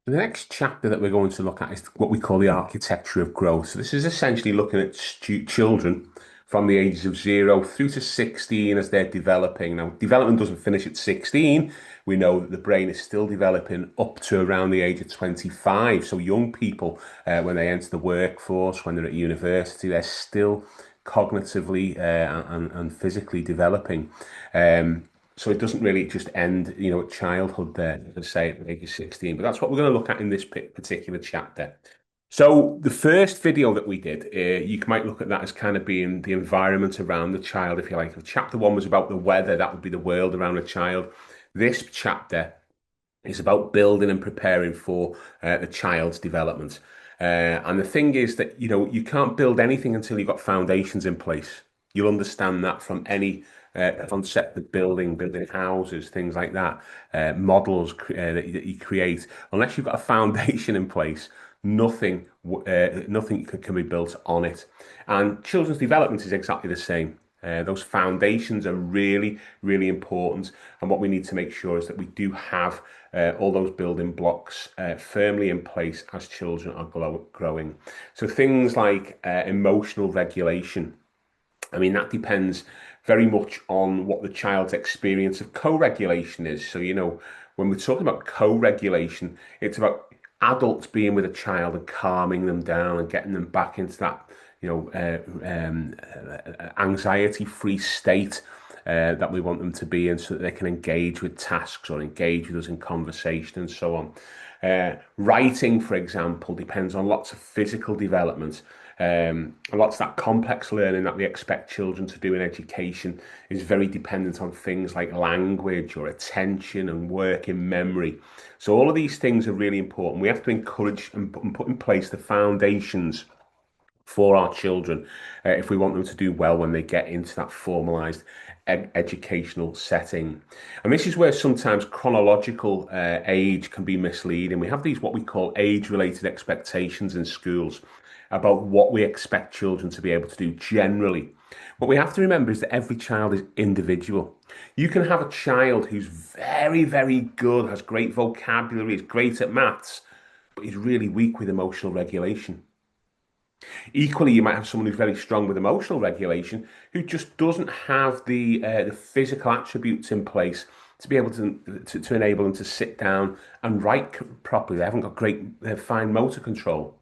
The next chapter that we're going to look at is what we call the architecture of growth. So this is essentially looking at children from the ages of 0 through to 16 as they're developing. Now, development doesn't finish at 16. We know that the brain is still developing up to around the age of 25. So young people, when they enter the workforce, when they're at university, they're still cognitively and physically developing. So it doesn't really just end, at childhood there, as I say, at the age of 16. But that's what we're going to look at in this particular chapter. So the first video that we did, you might look at that as kind of being the environment around the child, if you like. If chapter one was about the weather, that would be the world around a child. This chapter is about building and preparing for the child's development. And the thing is that, you can't build anything until you've got foundations in place. You'll understand that from any concept of building houses, things like that, models that you create. Unless you've got a foundation in place, nothing can be built on it. And children's development is exactly the same. Those foundations are really, really important. And what we need to make sure is that we do have all those building blocks firmly in place as children are growing. So things like emotional regulation. I mean, that depends very much on what the child's experience of co-regulation is. So, when we're talking about co-regulation, it's about adults being with a child and calming them down and getting them back into that, anxiety-free state that we want them to be in so that they can engage with tasks or engage with us in conversation and so on. Writing, for example, depends on lots of physical development. Lots of that complex learning that we expect children to do in education is very dependent on things like language or attention and working memory. So all of these things are really important. We have to encourage and put in place the foundations for our children if we want them to do well when they get into that formalized educational setting. And this is where sometimes chronological age can be misleading. We have these what we call age-related expectations in schools about what we expect children to be able to do generally. What we have to remember is that every child is individual. You can have a child who's very, very good, has great vocabulary, is great at maths, but is really weak with emotional regulation. Equally, you might have someone who's very strong with emotional regulation who just doesn't have the physical attributes in place to be able to enable them to sit down and write properly. They haven't got great fine motor control.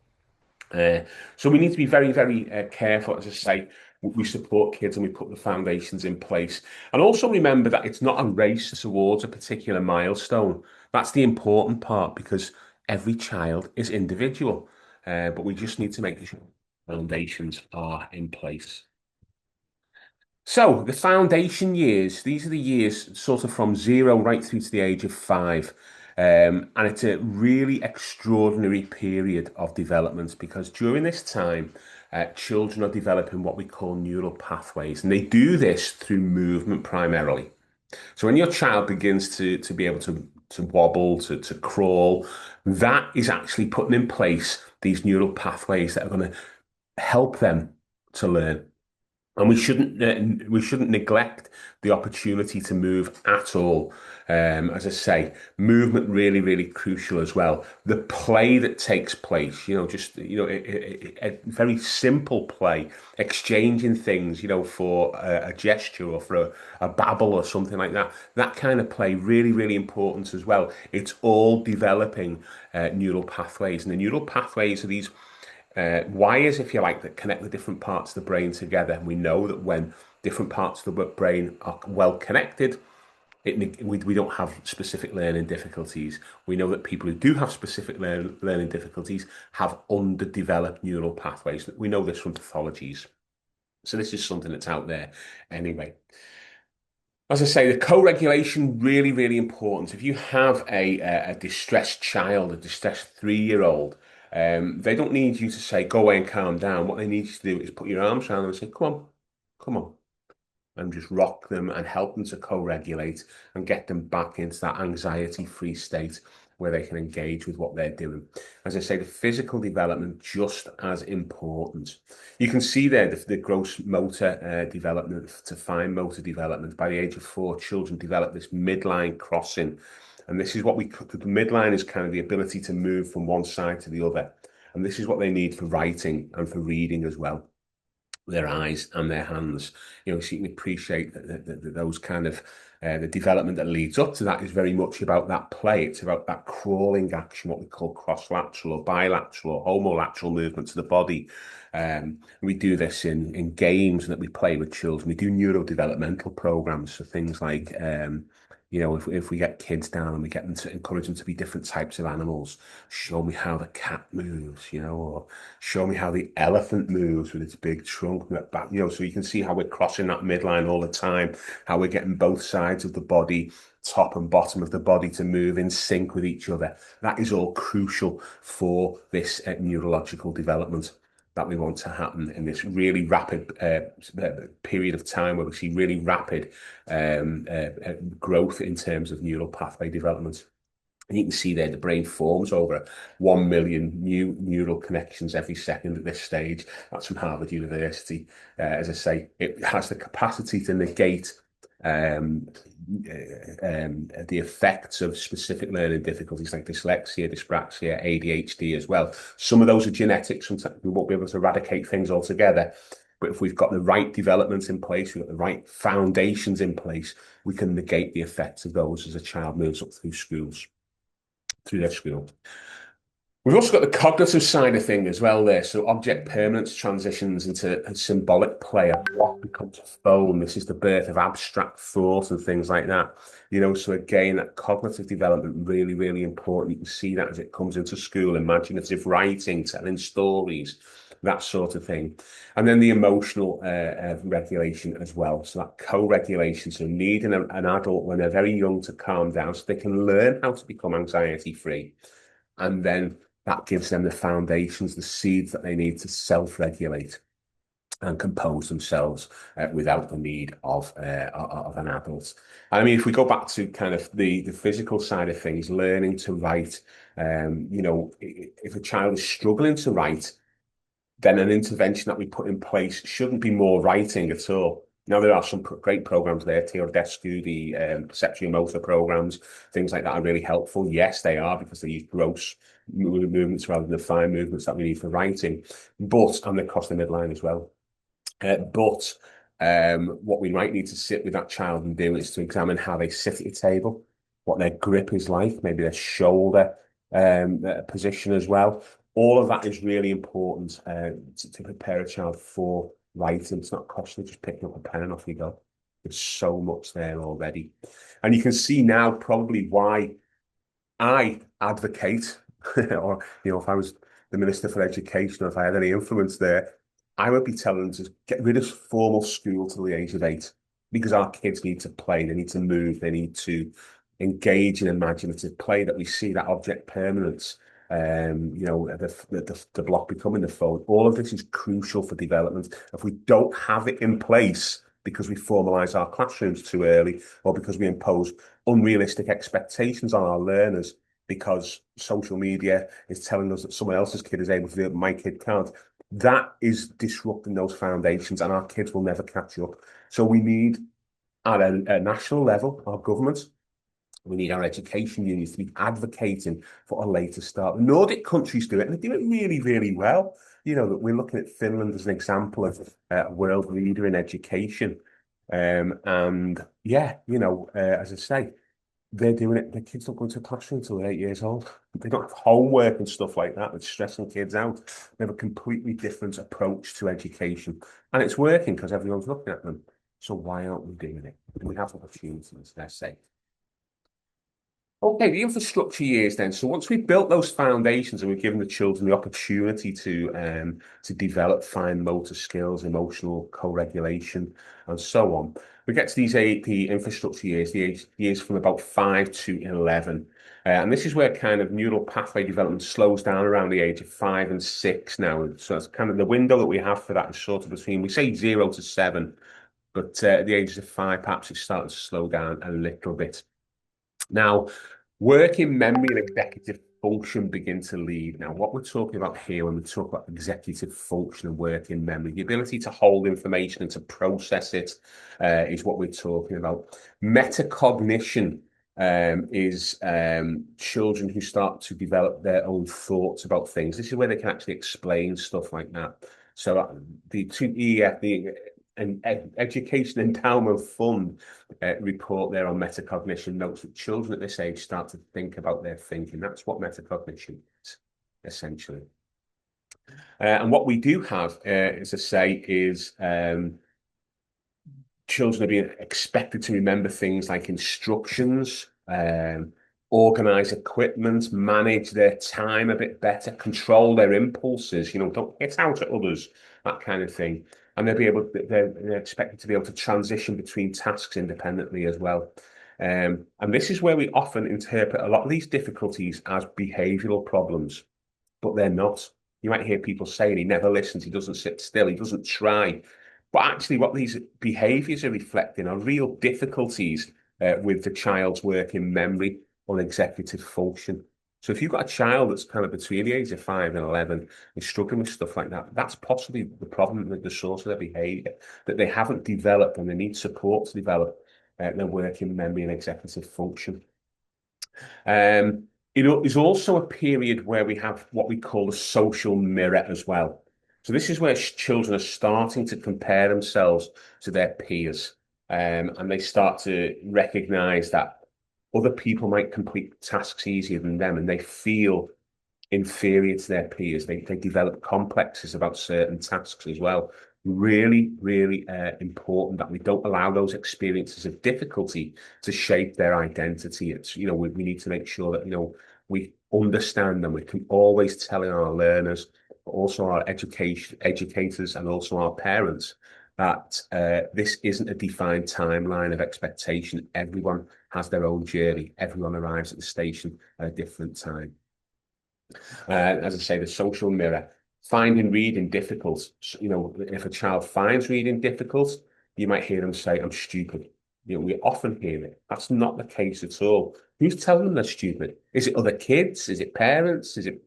So we need to be very, very careful. As I say, we support kids and we put the foundations in place. And also remember that it's not a race towards a particular milestone. That's the important part because every child is individual. But we just need to make sure foundations are in place. So the foundation years, these are the years sort of from 0 right through to the age of 5. And it's a really extraordinary period of development because during this time, children are developing what we call neural pathways. And they do this through movement primarily. So when your child begins to be able to wobble, to crawl, that is actually putting in place these neural pathways that are going to help them to learn. And we shouldn't neglect the opportunity to move at all. As I say, movement really, really crucial as well. The play that takes place, just a very simple play, exchanging things, for a gesture or for a babble or something like that. That kind of play really, really important as well. It's all developing neural pathways, and the neural pathways are these wires, if you like, that connect the different parts of the brain together. And we know that when different parts of the brain are well connected, we don't have specific learning difficulties. We know that people who do have specific learning difficulties have underdeveloped neural pathways. We know this from pathologies. So this is something that's out there anyway. As I say, the co-regulation really, really important. If you have a distressed child, a distressed 3-year-old, they don't need you to say, go away and calm down. What they need you to do is put your arms around them and say, come on, and just rock them and help them to co-regulate and get them back into that anxiety-free state where they can engage with what they're doing. As I say, the physical development just as important. You can see there the gross motor development to fine motor development. By the age of 4, children develop this midline crossing And this is what the midline is kind of the ability to move from one side to the other. And this is what they need for writing and for reading as well, their eyes and their hands. So you can appreciate those kind of the development that leads up to that is very much about that play. It's about that crawling action, what we call cross-lateral or bilateral or homolateral movement to the body. We do this in games that we play with children. We do neurodevelopmental programs, so things like if we get kids down and we get them to encourage them to be different types of animals, show me how the cat moves, or show me how the elephant moves with its big trunk and that back, so you can see how we're crossing that midline all the time, how we're getting both sides of the body, top and bottom of the body, to move in sync with each other. That is all crucial for this neurological development that we want to happen in this really rapid period of time where we see really rapid growth in terms of neural pathway development. And you can see there the brain forms over 1 million new neural connections every second at this stage. That's from Harvard University. As I say, it has the capacity to negate the effects of specific learning difficulties like dyslexia, dyspraxia, ADHD as well. Some of those are genetic. Sometimes we won't be able to eradicate things altogether. But if we've got the right developments in place, we've got the right foundations in place, we can negate the effects of those as a child moves up through their school. We've also got the cognitive side of things as well there. So object permanence transitions into a symbolic play. A block becomes a phone. This is the birth of abstract thought and things like that. So again, that cognitive development, really, really important. You can see that as it comes into school, imaginative writing, telling stories, that sort of thing. And then the emotional regulation as well. So that co-regulation, so needing an adult when they're very young to calm down so they can learn how to become anxiety-free. And then that gives them the foundations, the seeds that they need to self-regulate and compose themselves without the need of an adult. And I mean, if we go back to kind of the physical side of things, learning to write, if a child is struggling to write, then an intervention that we put in place shouldn't be more writing at all. Now, there are some great programs there, Teorodescu, the perceptual motor programs, things like that are really helpful. Yes, they are, because they use gross movements rather than the fine movements that we need for writing, and they cross the midline as well. But what we might need to sit with that child and do is to examine how they sit at the table, what their grip is like, maybe their shoulder position as well. All of that is really important to prepare a child for writing. It's not costly, just picking up a pen and off you go. There's so much there already. And you can see now probably why I advocate, or, if I was the Minister for Education, or if I had any influence there, I would be telling them to get rid of formal school till the age of 8, because our kids need to play, they need to move, they need to engage in imaginative play, that we see that object permanence, the block becoming the phone. All of this is crucial for development. If we don't have it in place because we formalise our classrooms too early, or because we impose unrealistic expectations on our learners, because social media is telling us that someone else's kid is able to do it, my kid can't, that is disrupting those foundations, and our kids will never catch up. So we need, at a national level, our government, we need our education unions to be advocating for a later start. The Nordic countries do it, and they do it really, really well. We're looking at Finland as an example of a world leader in education. And yeah, as I say, they're doing it. The kids don't go into a classroom until they're 8 years old. They don't have homework and stuff like that. It's stressing kids out. They have a completely different approach to education, and it's working because everyone's looking at them. So why aren't we doing it? We have opportunities, let's say. Okay, the infrastructure years then. So once we've built those foundations and we've given the children the opportunity to develop fine motor skills, emotional co-regulation, and so on, we get to these the infrastructure years, the years from about 5 to 11. And this is where kind of neural pathway development slows down around the age of 5 and 6 now. So that's kind of the window that we have for that is sort of between, we say 0 to 7, but at the ages of 5, perhaps it's starting to slow down a little bit. Now, working memory and executive function begin to lead. Now, what we're talking about here when we talk about executive function and working memory, the ability to hold information and to process it is what we're talking about. Metacognition is children who start to develop their own thoughts about things. This is where they can actually explain stuff like that. So the two the Education Endowment Fund report there on metacognition notes that children at this age start to think about their thinking. That's what metacognition is, essentially. And what we do have, as I say, is children are being expected to remember things like instructions, organize equipment, manage their time a bit better, control their impulses, don't hit out at others, that kind of thing. And they're expected to be able to transition between tasks independently as well. And this is where we often interpret a lot of these difficulties as behavioral problems, but they're not. You might hear people saying he never listens, he doesn't sit still, he doesn't try. But actually, what these behaviours are reflecting are real difficulties with the child's working memory or executive function. So if you've got a child that's kind of between the age of 5 and 11 and struggling with stuff like that, that's possibly the problem, the source of their behaviour, that they haven't developed and they need support to develop their working memory and executive function. It's also a period where we have what we call a social mirror as well. So this is where children are starting to compare themselves to their peers, and they start to recognize that other people might complete tasks easier than them, and they feel inferior to their peers. They develop complexes about certain tasks as well. Really, really important that we don't allow those experiences of difficulty to shape their identity. It's, we need to make sure that, we understand them. We can always tell in our learners, but also our educators and also our parents that this isn't a defined timeline of expectation. Everyone has their own journey. Everyone arrives at the station at a different time. As I say, the social mirror, finding reading difficult. If a child finds reading difficult, you might hear them say, "I'm stupid." We often hear it. That's not the case at all. Who's telling them they're stupid? Is it other kids? Is it parents? Is it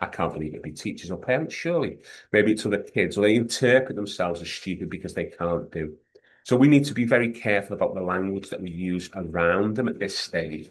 I can't believe it'd be teachers or parents, surely. Maybe it's other kids, or they interpret themselves as stupid because they can't do. So we need to be very careful about the language that we use around them at this stage,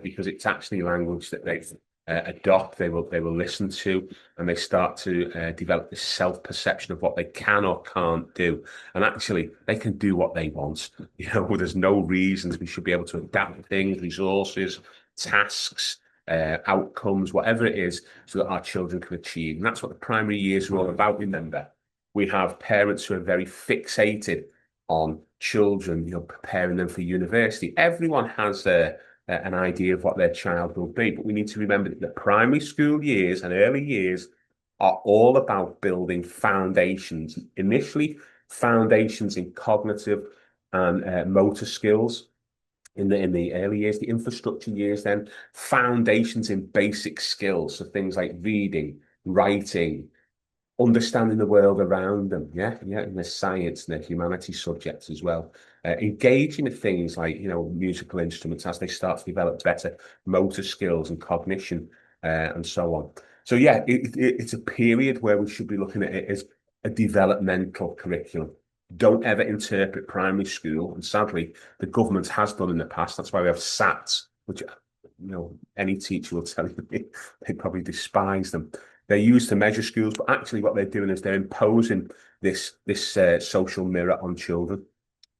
because it's actually language that they adopt, they will listen to, and they start to develop this self-perception of what they can or can't do. And actually, they can do what they want. There's no reasons we should be able to adapt things, resources, tasks, outcomes, whatever it is, so that our children can achieve. And that's what the primary years are all about. Remember, we have parents who are very fixated on children, preparing them for university. Everyone has an idea of what their child will be. But we need to remember that the primary school years and early years are all about building foundations. Initially, foundations in cognitive and motor skills in the early years, the infrastructure years, then foundations in basic skills. So things like reading, writing, understanding the world around them, and the science and the humanities subjects as well. Engaging with things like, musical instruments as they start to develop better motor skills and cognition, and so on. So it's a period where we should be looking at it as a developmental curriculum. Don't ever interpret primary school, and sadly, the government has done in the past. That's why we have SATs, which, any teacher will tell you they probably despise them. They're used to measure schools, but actually what they're doing is they're imposing this social mirror on children.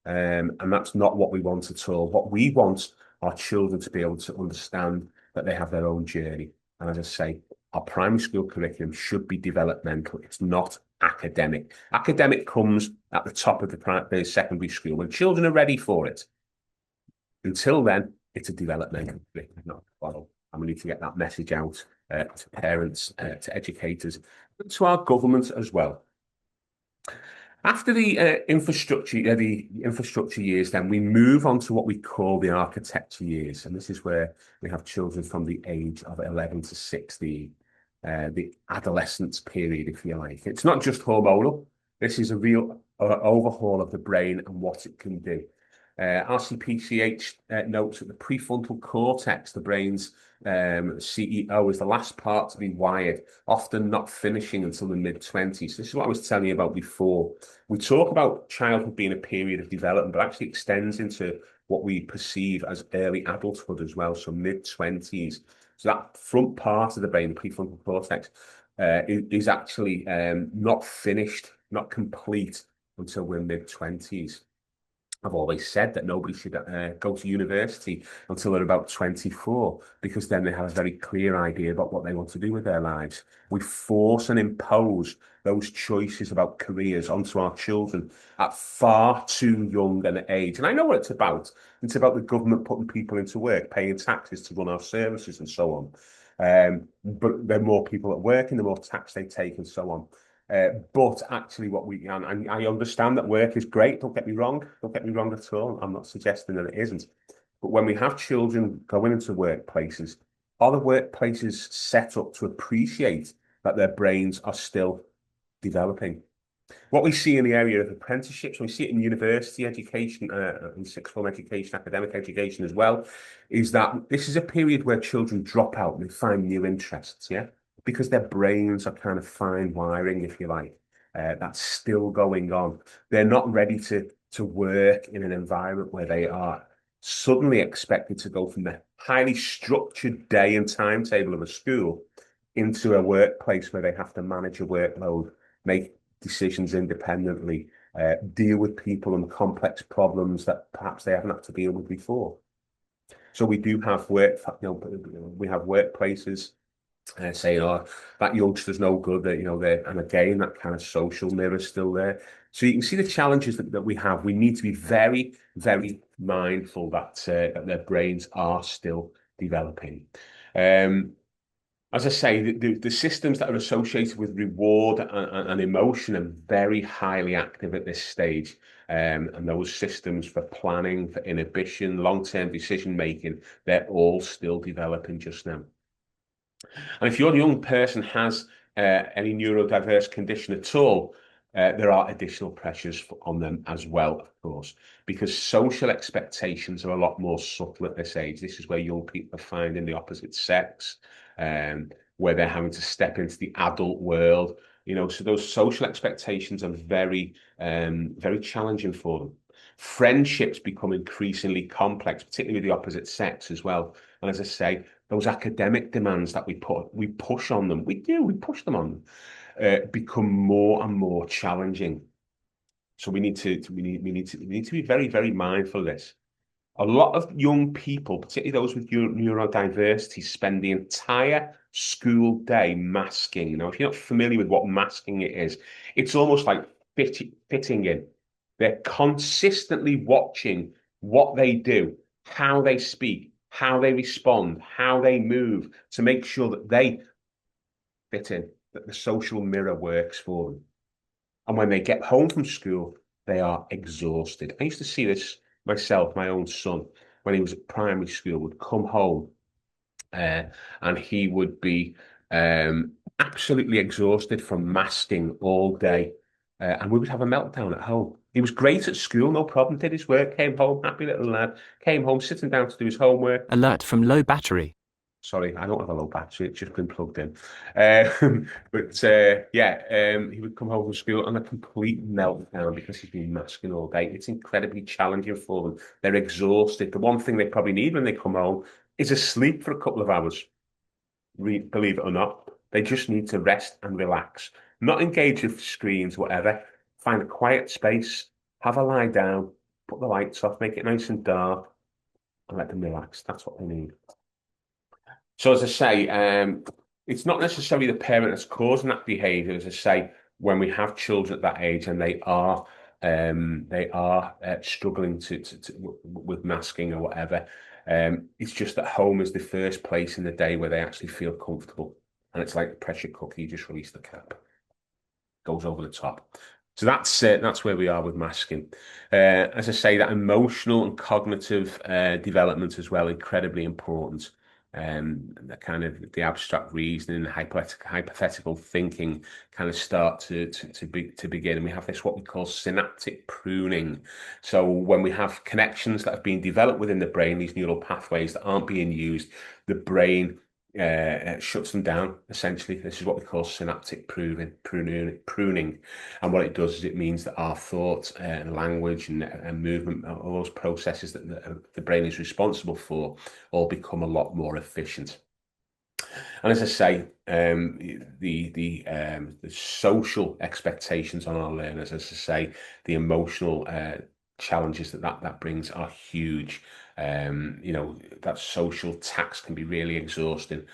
And that's not what we want at all. What we want are children to be able to understand that they have their own journey. And as I say, our primary school curriculum should be developmental. It's not academic. Academic comes at the top of the secondary school when children are ready for it. Until then, it's a developmental curriculum, not a follow. And we need to get that message out to parents, to educators, to our government as well. After the infrastructure years, then we move on to what we call the architecture years, and this is where we have children from the age of 11 to 16, the adolescence period, if you like. It's not just hormonal. This is a real overhaul of the brain and what it can do. RCPCH notes that the prefrontal cortex, the brain's CEO, is the last part to be wired, often not finishing until the mid-20s. This is what I was telling you about before. We talk about childhood being a period of development, but actually extends into what we perceive as early adulthood as well, so mid-20s. So that front part of the brain, the prefrontal cortex, is actually not finished, not complete until we're mid-20s. I've always said that nobody should go to university until they're about 24, because then they have a very clear idea about what they want to do with their lives. We force and impose those choices about careers onto our children at far too young an age. And I know what it's about. It's about the government putting people into work, paying taxes to run our services and so on. But there are more people at work and the more tax they take and so on. But actually, what we and I understand that work is great. Don't get me wrong. Don't get me wrong at all. I'm not suggesting that it isn't. But when we have children going into workplaces, are the workplaces set up to appreciate that their brains are still developing? What we see in the area of apprenticeships, we see it in university education, in sixth form education, academic education as well, is that this is a period where children drop out and they find new interests, yeah, because their brains are kind of fine wiring, if you like. That's still going on. They're not ready to work in an environment where they are suddenly expected to go from the highly structured day and timetable of a school into a workplace where they have to manage a workload, make decisions independently, deal with people and complex problems that perhaps they haven't had to deal with before. So we do have we have workplaces saying, "Oh, that youngster's no good." That and again, that kind of social mirror is still there. So you can see the challenges that we have. We need to be very, very mindful that their brains are still developing. As I say, the systems that are associated with reward and emotion are very highly active at this stage. And those systems for planning, for inhibition, long-term decision making, they're all still developing just now. And if your young person has any neurodiverse condition at all, there are additional pressures on them as well, of course, because social expectations are a lot more subtle at this age. This is where young people are finding the opposite sex, where they're having to step into the adult world. So those social expectations are very, very challenging for them. Friendships become increasingly complex, particularly with the opposite sex as well. And as I say, those academic demands that we push on them, we push them on them, become more and more challenging. So we need to be very, very mindful of this. A lot of young people, particularly those with neurodiversity, spend the entire school day masking. Now, if you're not familiar with what masking it is, it's almost like fitting in. They're consistently watching what they do, how they speak, how they respond, how they move, to make sure that they fit in, that the social mirror works for them. And when they get home from school, they are exhausted. I used to see this myself, my own son, when he was at primary school, would come home and he would be absolutely exhausted from masking all day. And we would have a meltdown at home. He was great at school, no problem, did his work, came home, happy little lad, came home, sitting down to do his homework. Alert from low battery. Sorry, I don't have a low battery. It's just been plugged in. But yeah, he would come home from school on a complete meltdown because he's been masking all day. It's incredibly challenging for them. They're exhausted. The one thing they probably need when they come home is a sleep for a couple of hours. Believe it or not, they just need to rest and relax, not engage with screens, whatever. Find a quiet space, have a lie down, put the lights off, make it nice and dark, and let them relax. That's what they need. So as I say, it's not necessarily the parent that's causing that behaviour. As I say, when we have children at that age and they are struggling with masking or whatever, it's just that home is the first place in the day where they actually feel comfortable, and it's like the pressure cooker. You just release the cap, goes over the top. So that's where we are with masking. As I say, that emotional and cognitive development as well, incredibly important. The kind of the abstract reasoning, hypothetical thinking kind of start to begin. And we have this what we call synaptic pruning. So when we have connections that have been developed within the brain, these neural pathways that aren't being used, the brain shuts them down, essentially. This is what we call synaptic pruning. And what it does is it means that our thought and language and movement, all those processes that the brain is responsible for, all become a lot more efficient. And as I say, the social expectations on our learners, as I say, the emotional challenges that brings are huge. That social tax can be really exhausting.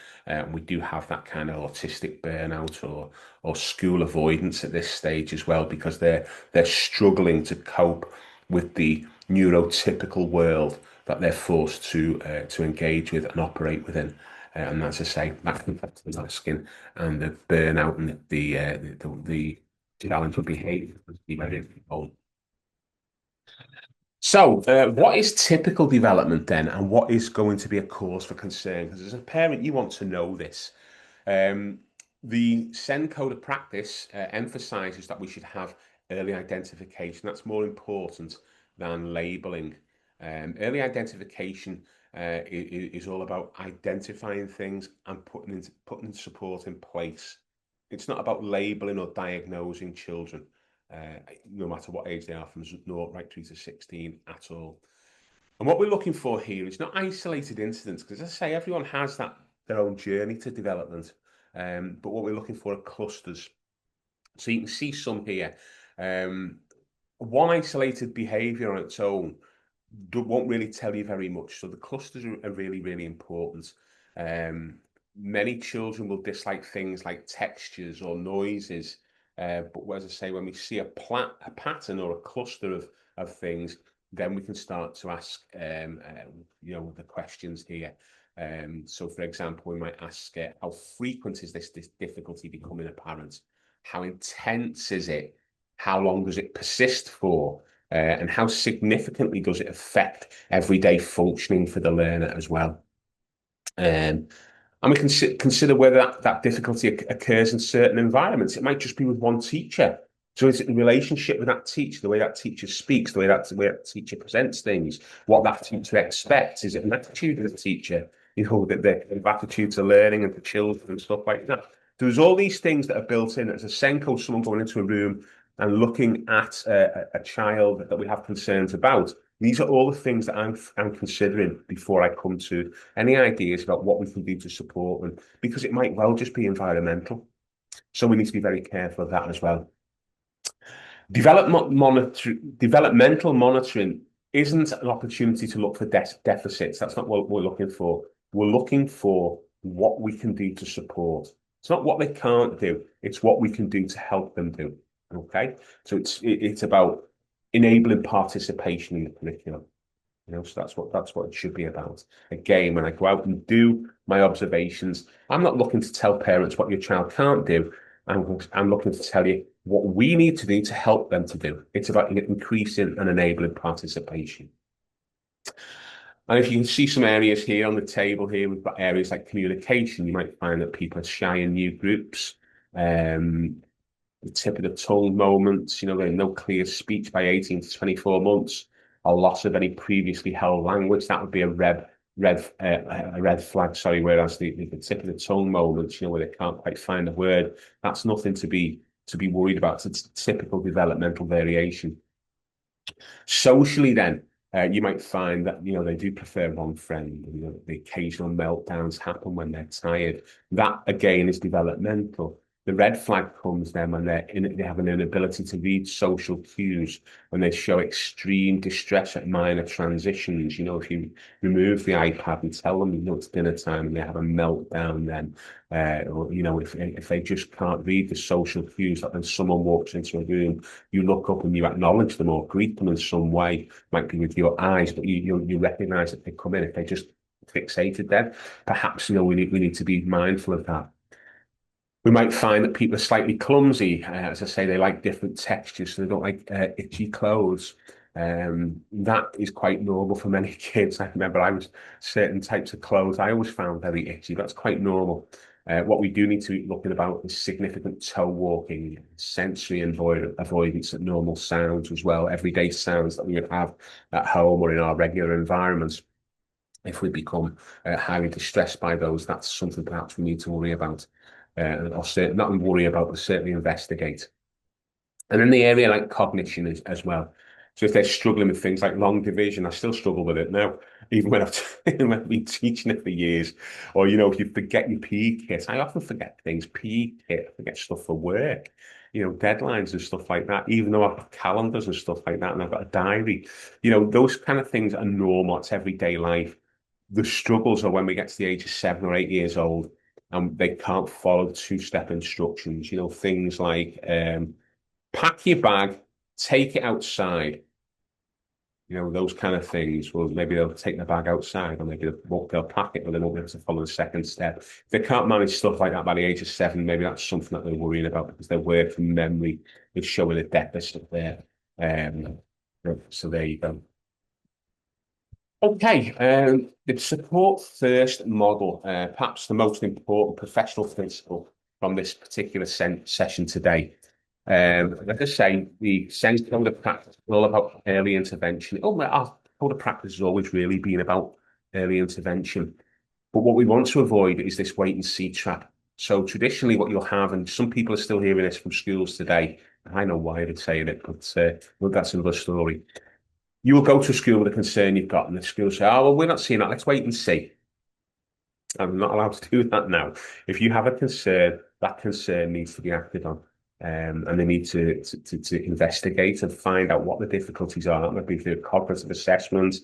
We do have that kind of autistic burnout or school avoidance at this stage as well, because they're struggling to cope with the neurotypical world that they're forced to engage with and operate within. And as I say, that affects the masking and the burnout and the challenge of behaviour. So, what is typical development then, and what is going to be a cause for concern? Because as a parent, you want to know this. Um, the SEN Code of Practice emphasises that we should have early identification. That's more important than labelling. Early identification is all about identifying things and putting support in place. It's not about labelling or diagnosing children, no matter what age they are, from 0 right through to 16 at all. And what we're looking for here is not isolated incidents, because as I say, everyone has their own journey to development. But what we're looking for are clusters. So you can see some here. One isolated behaviour on its own won't really tell you very much. So the clusters are really, really important. Many children will dislike things like textures or noises. But as I say, when we see a pattern or a cluster of things, then we can start to ask, the questions here. So, for example, we might ask, how frequent is this difficulty becoming apparent? How intense is it? How long does it persist for? And how significantly does it affect everyday functioning for the learner as well? And we can consider whether that difficulty occurs in certain environments. It might just be with one teacher. So is it the relationship with that teacher, the way that teacher speaks, the way that teacher presents things, what that teacher expects? Is it an attitude of the teacher? The attitude to learning and to children and stuff like that. There's all these things that are built in. As a SENCO, someone going into a room and looking at a child that we have concerns about. These are all the things that I'm considering before I come to any ideas about what we can do to support them, because it might well just be environmental. So we need to be very careful of that as well. Developmental monitoring isn't an opportunity to look for deficits. That's not what we're looking for. We're looking for what we can do to support. It's not what they can't do. It's what we can do to help them do. Okay, so it's about enabling participation in the curriculum. So that's what it should be about. Again, when I go out and do my observations, I'm not looking to tell parents what your child can't do. I'm looking to tell you what we need to do to help them to do. It's about increasing and enabling participation. And if you can see some areas here on the table here, we've got areas like communication. You might find that people are shy in new groups. The tip of the tongue moments, there's no clear speech by 18 to 24 months, a loss of any previously held language. That would be a red flag, sorry, whereas the tip of the tongue moments, where they can't quite find a word, that's nothing to be worried about. It's typical developmental variation. Socially, then, you might find that they do prefer one friend. The occasional meltdowns happen when they're tired. That again is developmental. The red flag comes then when they have an inability to read social cues, when they show extreme distress at minor transitions. If you remove the iPad and tell them it's dinner time and they have a meltdown, then or if they just can't read the social cues, that when someone walks into a room, you look up and you acknowledge them or greet them in some way, might be with your eyes, but you recognise that they come in. If they just fixated, then perhaps we need to be mindful of that. We might find that people are slightly clumsy. As I say, they like different textures, so they don't like itchy clothes. That is quite normal for many kids. I remember I was certain types of clothes I always found very itchy. That's quite normal. What we do need to be looking about is significant toe walking, sensory avoidance at normal sounds as well, everyday sounds that we would have at home or in our regular environments. If we become highly distressed by those, that's something perhaps we need to worry about. Or certainly not worry about, but certainly investigate. And in the area like cognition as well. So if they're struggling with things like long division, I still struggle with it now, even when when I've been teaching it for years. Or, if you forget your PE kit, I often forget things, PE kit, I forget stuff for work, deadlines and stuff like that, even though I've got calendars and stuff like that, and I've got a diary. Those kind of things are normal. It's everyday life. The struggles are when we get to the age of 7 or 8 years old and they can't follow two-step instructions, things like pack your bag, take it outside, those kind of things. Well, maybe they'll take the bag outside, or maybe they'll pack it, but they won't be able to follow the second step. If they can't manage stuff like that by the age of 7, maybe that's something that they're worrying about because their working memory is showing a deficit there. Um, so there you go. Okay, the support first model, perhaps the most important professional principle from this particular session today. Like I say, the sense code of practice is all about early intervention. Our code of practice has always really been about early intervention. But what we want to avoid is this wait and see trap. So traditionally, what you'll have, and some people are still hearing this from schools today, I know why they're saying it, but well, that's another story. You will go to school with a concern you've got, and the school say, "Oh, well, we're not seeing that. Let's wait and see." I'm not allowed to do that now. If you have a concern, that concern needs to be acted on. And they need to investigate and find out what the difficulties are. That might be through cognitive assessment,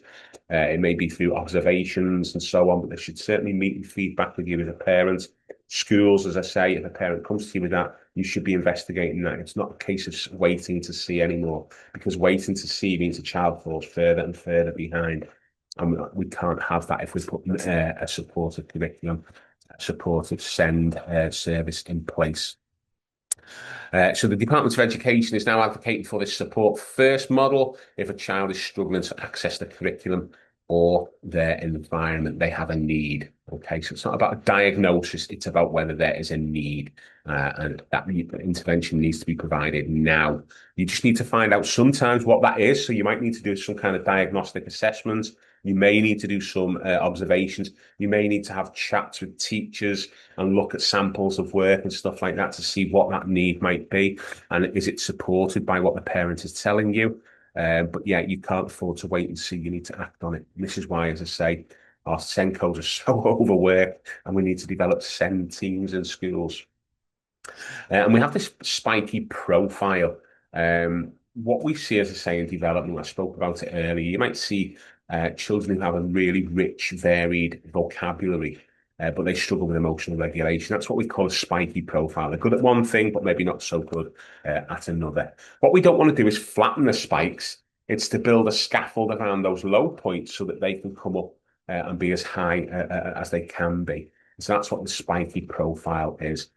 it may be through observations and so on, but they should certainly meet and feedback with you as a parent. Schools, as I say, if a parent comes to you with that, you should be investigating that. It's not a case of waiting to see anymore, because waiting to see means a child falls further and further behind. And we can't have that if we put a supportive curriculum, a supportive SEND service in place. So the Department of Education is now advocating for this support first model. If a child is struggling to access the curriculum or their environment, they have a need. Okay, so it's not about a diagnosis, it's about whether there is a need, and that intervention needs to be provided now. You just need to find out sometimes what that is. So you might need to do some kind of diagnostic assessment. You may need to do some observations. You may need to have chats with teachers and look at samples of work and stuff like that to see what that need might be. And is it supported by what the parent is telling you? But yeah, you can't afford to wait and see. You need to act on it. And this is why, as I say, our SENCOs are so overworked, and we need to develop SEND teams in schools. And we have this spiky profile. What we see, as I say, in development, I spoke about it earlier, you might see children who have a really rich, varied vocabulary, but they struggle with emotional regulation. That's what we call a spiky profile. They're good at one thing, but maybe not so good at another. What we don't want to do is flatten the spikes. It's to build a scaffold around those low points so that they can come up and be as high as they can be. So that's what the spiky profile is.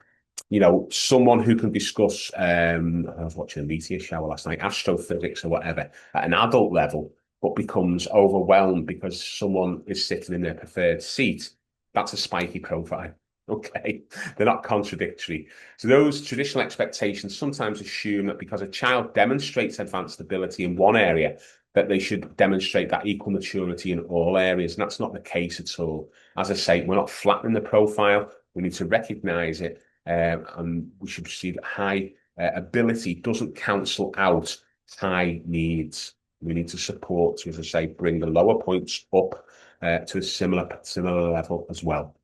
Someone who can discuss, I was watching a meteor shower last night, astrophysics or whatever, at an adult level, but becomes overwhelmed because someone is sitting in their preferred seat. That's a spiky profile. Okay, they're not contradictory. So those traditional expectations sometimes assume that because a child demonstrates advanced ability in one area, that they should demonstrate that equal maturity in all areas. And that's not the case at all. As I say, we're not flattening the profile. We need to recognize it, and we should see that high ability doesn't cancel out high needs. We need to support, to, as I say, bring the lower points up to a similar level as well.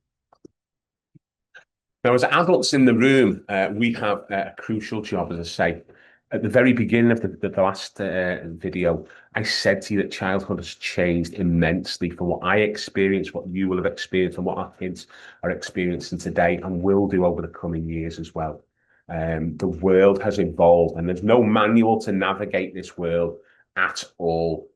Now, as adults in the room, we have a crucial job, as I say. At the very beginning of the last video, I said to you that childhood has changed immensely from what I experienced, what you will have experienced, and what our kids are experiencing today and will do over the coming years as well. The world has evolved, and there's no manual to navigate this world at all.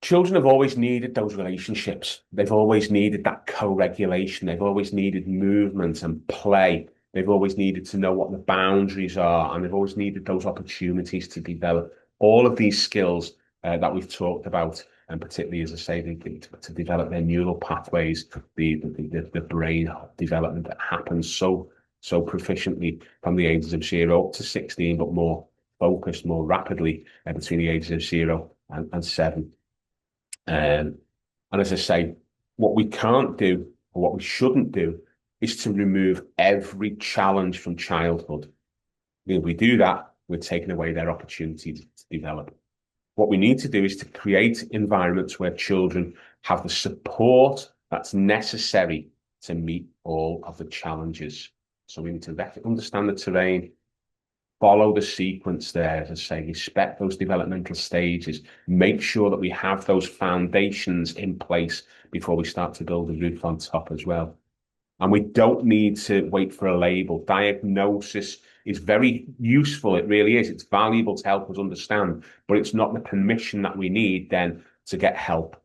Children have always needed those relationships. They've always needed that co-regulation. They've always needed movement and play. They've always needed to know what the boundaries are, and they've always needed those opportunities to develop all of these skills that we've talked about, and particularly, as I say, to develop their neural pathways, the brain development that happens so proficiently from the ages of 0 up to 16, but more focused, more rapidly between the ages of 0 and 7. Um, and as I say, what we can't do, or what we shouldn't do, is to remove every challenge from childhood. If we do that, we're taking away their opportunity to develop. What we need to do is to create environments where children have the support that's necessary to meet all of the challenges. So we need to understand the terrain, follow the sequence there, as I say, respect those developmental stages, make sure that we have those foundations in place before we start to build the roof on top as well. And we don't need to wait for a label. Diagnosis is very useful. It really is. It's valuable to help us understand, but it's not the permission that we need then to get help.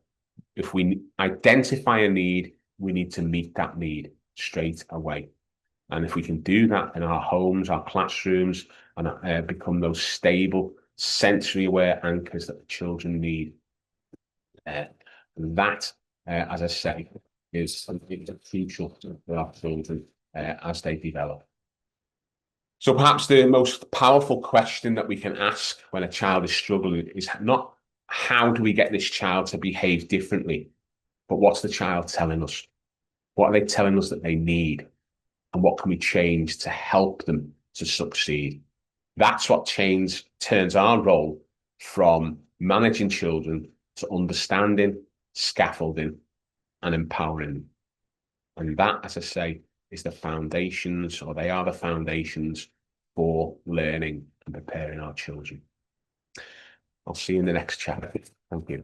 If we identify a need, we need to meet that need straight away. And if we can do that in our homes, our classrooms, and become those stable, sensory aware anchors that the children need, uh, that, as I say, is something that's crucial for our children as they develop. So perhaps the most powerful question that we can ask when a child is struggling is not how do we get this child to behave differently, but what's the child telling us? What are they telling us that they need? And what can we change to help them to succeed? That's what turns our role from managing children to understanding, scaffolding, and empowering them. And that, as I say, is the foundations, or they are the foundations for learning and preparing our children. I'll see you in the next chapter. Thank you.